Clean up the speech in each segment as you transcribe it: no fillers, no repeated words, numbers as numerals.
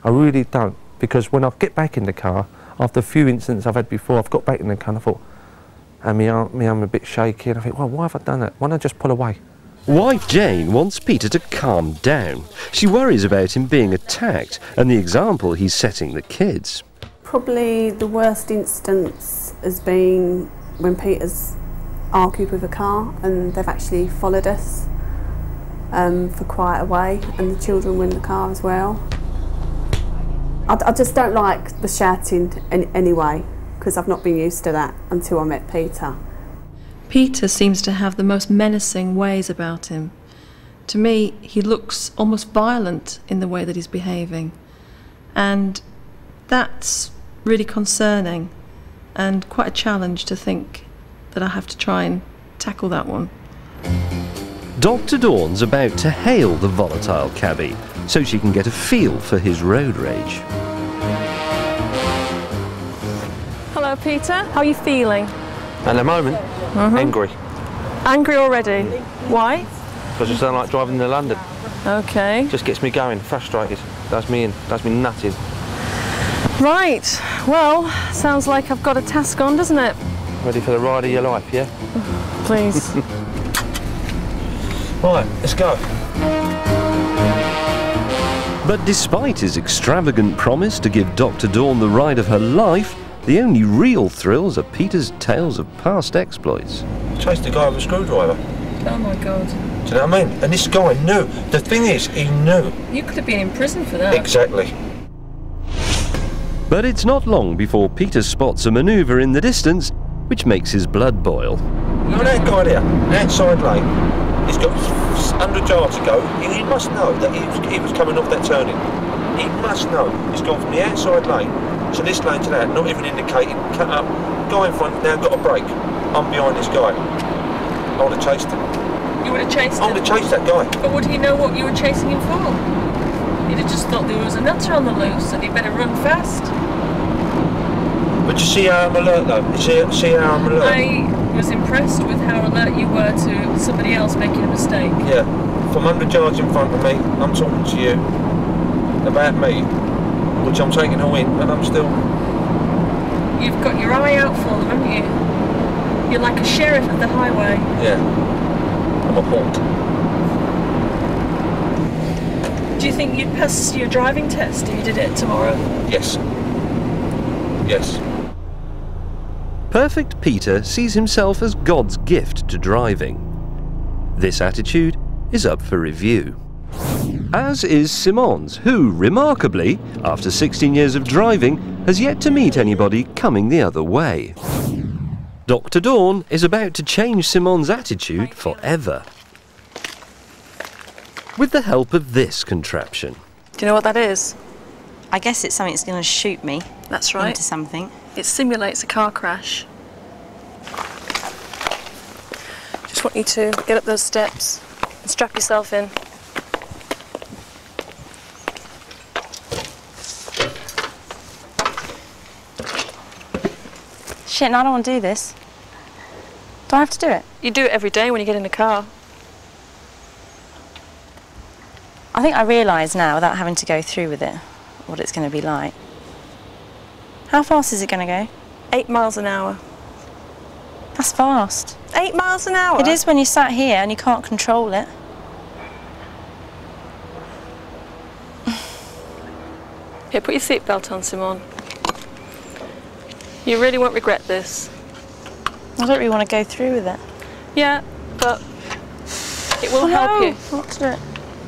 I really don't, because when I get back in the car, after a few incidents I've had before, I've got back in the car and I thought, and my arm a bit shaky, and I think, well, why have I done that? Why don't I just pull away? Wife Jane wants Peter to calm down. She worries about him being attacked and the example he's setting the kids. Probably the worst instance has been when Peter's argued with a car and they've actually followed us for quite a way, and the children were in the car as well. I just don't like the shouting anyway, because I've not been used to that until I met Peter. Peter seems to have the most menacing ways about him. To me, he looks almost violent in the way that he's behaving. And that's really concerning and quite a challenge to think that I have to try and tackle that one. Dr. Dawn's about to hail the volatile cabbie so she can get a feel for his road rage. Hello, Peter. How are you feeling? At the moment, angry. Angry already? Why? Because I just don't like driving to London. Okay. Just gets me going, frustrated. Does me nutted. Right. Well, sounds like I've got a task on, doesn't it? Ready for the ride of your life, yeah? Please. Right, let's go. But despite his extravagant promise to give Dr. Dawn the ride of her life, the only real thrills are Peter's tales of past exploits. Chased the guy with a screwdriver. Oh my God. Do you know what I mean? And this guy knew. The thing is, he knew. You could have been in prison for that. Exactly. But it's not long before Peter spots a manoeuvre in the distance which makes his blood boil. You know that guy there, outside lane, he's got 100 yards to go. He must know that he was coming off that turning. He must know. He's gone from the outside lane to this lane to that, not even indicating, cut up. Guy in front now got a brake. I'm behind this guy. I would have chased him. You would have chased him? I would have chased that guy. But would he know what you were chasing him for? He'd have just thought there was a nutter on the loose and he'd better run fast. But you see how I'm alert though? You see how I'm alert? I was impressed with how alert you were to somebody else making a mistake. Yeah. From 100 yards in front of me, I'm talking to you about me, which I'm taking a win, and I'm still... You've got your eye out for them, haven't you? You're like a sheriff of the highway. Yeah. I'm a hawk. Do you think you'd pass your driving test if you did it tomorrow? Yes. Yes. Perfect Peter sees himself as God's gift to driving. This attitude is up for review. As is Simon's, who, remarkably, after 16 years of driving, has yet to meet anybody coming the other way. Dr. Dawn is about to change Simon's attitude forever. With the help of this contraption. Do you know what that is? I guess it's something that's going to shoot me. That's right. Into something. It simulates a car crash. Just want you to get up those steps and strap yourself in. Shit, no, I don't want to do this. Do I have to do it? You do it every day when you get in a car. I think I realise now, without having to go through with it, what it's going to be like. How fast is it going to go? 8 miles an hour. That's fast. 8 miles an hour? It is when you're sat here and you can't control it. Here, put your seatbelt on, Simone. You really won't regret this. I don't really want to go through with it. Yeah, but it will help you. I want to do it.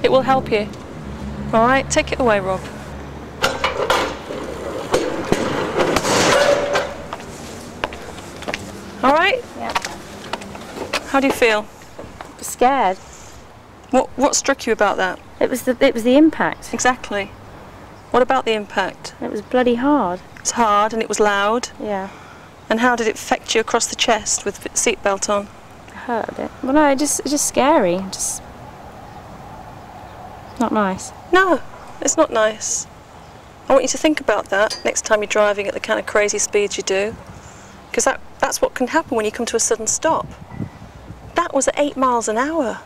It will help you. All right, take it away, Rob. All right? Yeah. How do you feel? I was scared. What struck you about that? It was the impact. Exactly. What about the impact? It was bloody hard. It's hard and it was loud. Yeah. And how did it affect you across the chest with the seatbelt on? It hurt a bit. Well, no, it's just scary. Just not nice. No, it's not nice. I want you to think about that next time you're driving at the kind of crazy speeds you do. Because that's what can happen when you come to a sudden stop. That was at 8 miles an hour.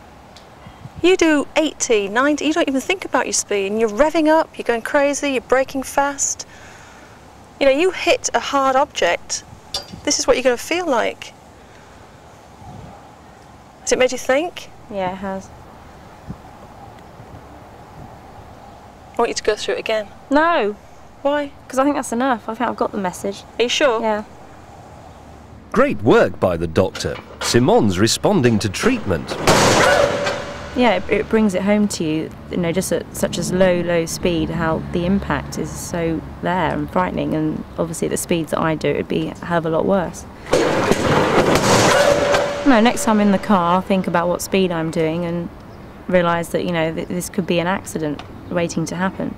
You do 80, 90, you don't even think about your speed, and you're revving up, you're going crazy, you're braking fast. You know, you hit a hard object, this is what you're going to feel like. Has it made you think? Yeah, it has. I want you to go through it again. No, Why? because I think that's enough. I think I've got the message. Are you sure? Yeah. Great work by the doctor. Simon's responding to treatment. Yeah, it brings it home to you, you know, just at such as low speed, how the impact is so there and frightening, and obviously at the speeds that I do, it'd be a hell of a lot worse. No, next time in the car, I'll think about what speed I'm doing and realise that, you know, this could be an accident waiting to happen.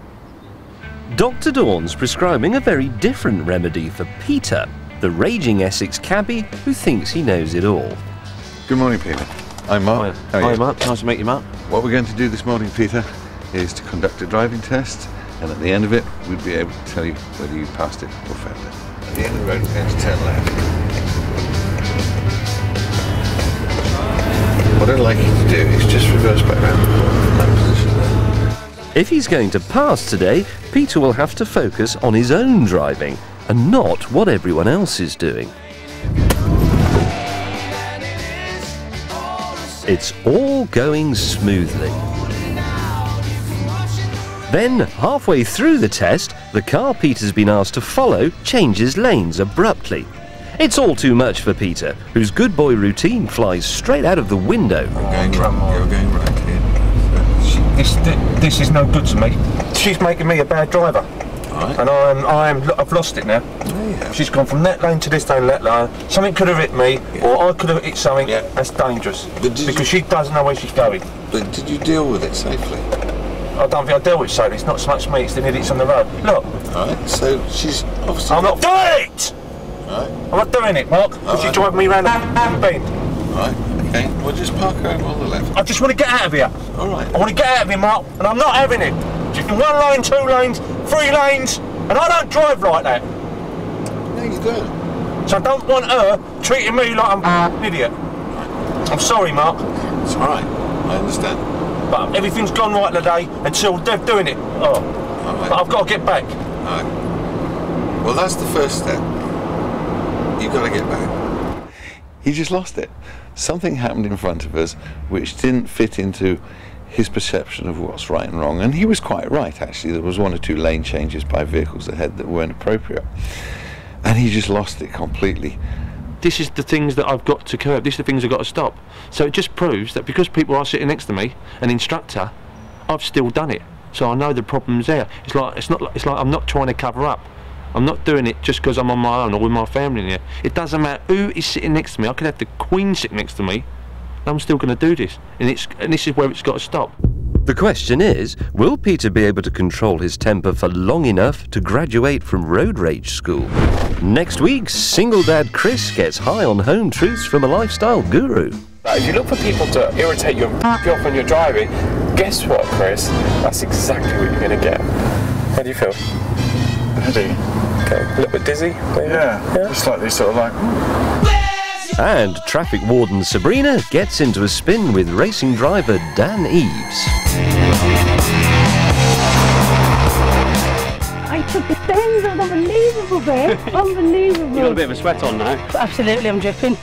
Dr. Dawn's prescribing a very different remedy for Peter, the raging Essex cabbie who thinks he knows it all. Good morning, Peter. I'm Mark. How are Hi, you? Mark. Nice to meet you, Mark. What we're going to do this morning, Peter, is to conduct a driving test, and at the end of it, we'll be able to tell you whether you passed it or failed it. At the end of the road, we're going to turn left. What I'd like you to do is just reverse back around the corner in that position there. If he's going to pass today, Peter will have to focus on his own driving and not what everyone else is doing. It's all going smoothly. Then, halfway through the test, the car Peter's been asked to follow changes lanes abruptly. It's all too much for Peter, whose good boy routine flies straight out of the window. You're going right here. This is no good to me. She's making me a bad driver. Right. And I've lost it now. Yeah. She's gone from that lane to this lane, that lane. Something could have hit me, or I could have hit something. Yeah. That's dangerous. But did because she doesn't know where she's going. But did you deal with it safely? I don't think I dealt with it safely. It's not so much me, it's the idiots on the road. Look, Right. So she's obviously. I'm not doing it! Right. I'm not doing it, Mark. Because she's driving me around the bend. Right. Okay. Well, just park over on the left. I just want to get out of here. All right. I want to get out of here, Mark, and I'm not having it. She's in 1 lane, 2 lanes, 3 lanes, and I don't drive like that. No, you don't. So I don't want her treating me like I'm an idiot. I'm sorry, Mark, It's all right. I understand. but everything's gone right today until they're doing it. Oh, All right. but I've got to get back. All right. Well, that's the first step. You've got to get back. He just lost it. Something happened in front of us which didn't fit into his perception of what's right and wrong, and he was quite right actually. There was 1 or 2 lane changes by vehicles ahead that weren't appropriate, and he just lost it completely. This is the things that I've got to curb. These are the things I've got to stop. So it just proves that because people are sitting next to me, an instructor, I've still done it. So I know the problem's there. It's like I'm not trying to cover up. I'm not doing it just because I'm on my own or with my family in here. It doesn't matter who is sitting next to me. I could have the Queen sitting next to me. I'm still going to do this, and this is where it's got to stop. The question is, will Peter be able to control his temper for long enough to graduate from road rage school? Next week, single dad Chris gets high on home truths from a lifestyle guru. If you look for people to irritate you and f*** you off when you're driving, guess what, Chris? That's exactly what you're going to get. How do you feel? Ready? Okay, a little bit dizzy? Maybe? Yeah, just like these sort of like... And traffic warden Sabrina gets into a spin with racing driver Dan Eves. I took the things, it was unbelievable, babe. Unbelievable. You got a bit of a sweat on now. Absolutely, I'm dripping.